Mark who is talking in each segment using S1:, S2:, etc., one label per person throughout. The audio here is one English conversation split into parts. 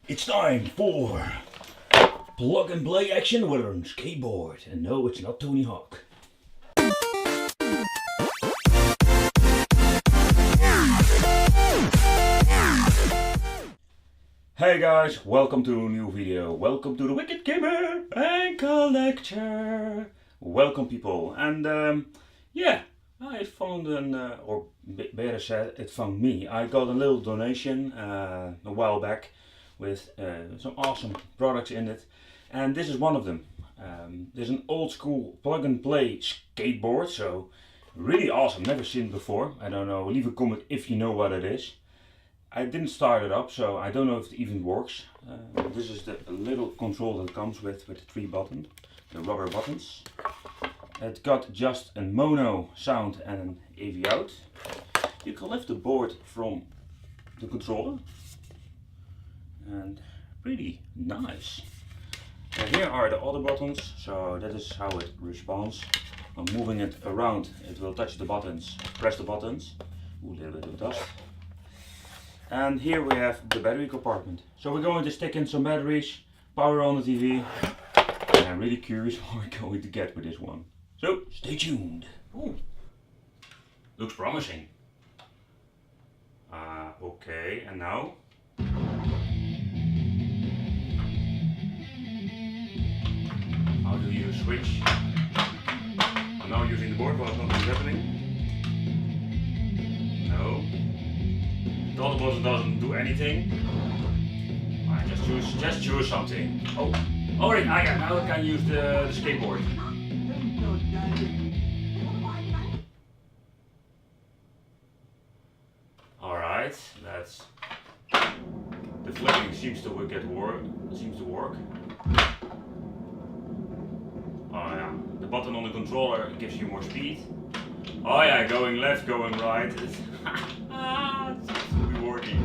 S1: It's time for plug and play action with a skateboard. And no, it's not Tony Hawk. Hey guys, welcome to a new video. Welcome to the Wicked Gamer and Collector. Welcome people. And yeah, I found or better said, it found me. I got a little donation a while back with some awesome products in it. And this is one of them. There's an old school plug and play skateboard. So really awesome, never seen it before. I don't know, leave a comment if you know what it is. I didn't start it up, so I don't know if it even works. This is the little control that comes with the three buttons, the rubber buttons. It's got just a mono sound and an AV out. You can lift the board from the controller. And pretty nice. And here are the other buttons, so that is how it responds. I'm moving it around, it will touch the buttons, press the buttons. Ooh, a little bit of dust. And here we have the battery compartment. So we're going to stick in some batteries, power on the TV. And I'm really curious what we're going to get with this one. So stay tuned. Ooh. Looks promising. Okay, and now? How do you switch? I'm now using the board, but nothing's happening. No. The other button doesn't do anything. I just choose something. Oh, alright, now I can use the skateboard. Alright, that's the flipping seems to work. Oh yeah, the button on the controller gives you more speed. Oh yeah, going left, going right. It seems to be working.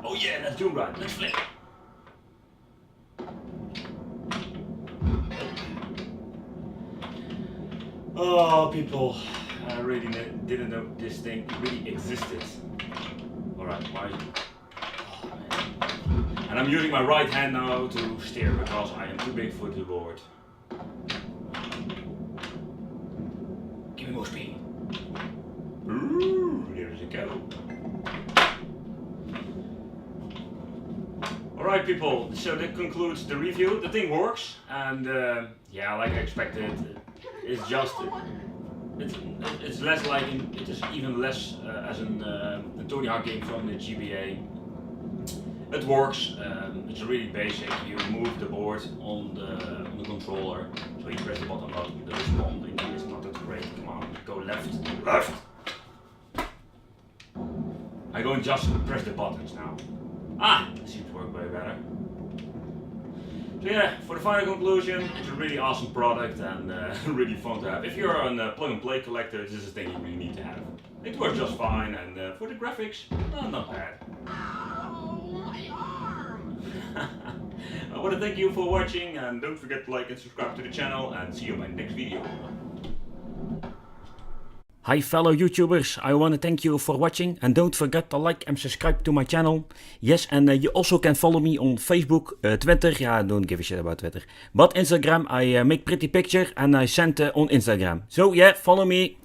S1: Oh yeah, let's do right. Let's flip. Oh people, I really didn't know this thing really existed. Alright, why? Oh, man. And I'm using my right hand now to steer because I am too big for the board. Give me more speed. Ooh, there we go. Alright people, so that concludes the review. The thing works and yeah, like I expected, it's just, it's less like, it is even less as a Tony Hawk game from the GBA. It works, it's really basic. You move the board on the controller, so you press the button up, the responding is not that great. Come on, go left, left! I'm going just to press the buttons now. Ah, it seems to work way better. So yeah, for the final conclusion, it's a really awesome product and really fun to have. If you're a plug and play collector, this is a thing you really need to have. It works just fine and for the graphics, not bad. I want to thank you for watching and don't forget to like and subscribe to the channel and see you in my next video. Hi fellow YouTubers, I want to thank you for watching and don't forget to like and subscribe to my channel. Yes, and you also can follow me on Facebook, Twitter, yeah, don't give a shit about Twitter. But Instagram, I make pretty pictures and I send on Instagram. So yeah, follow me.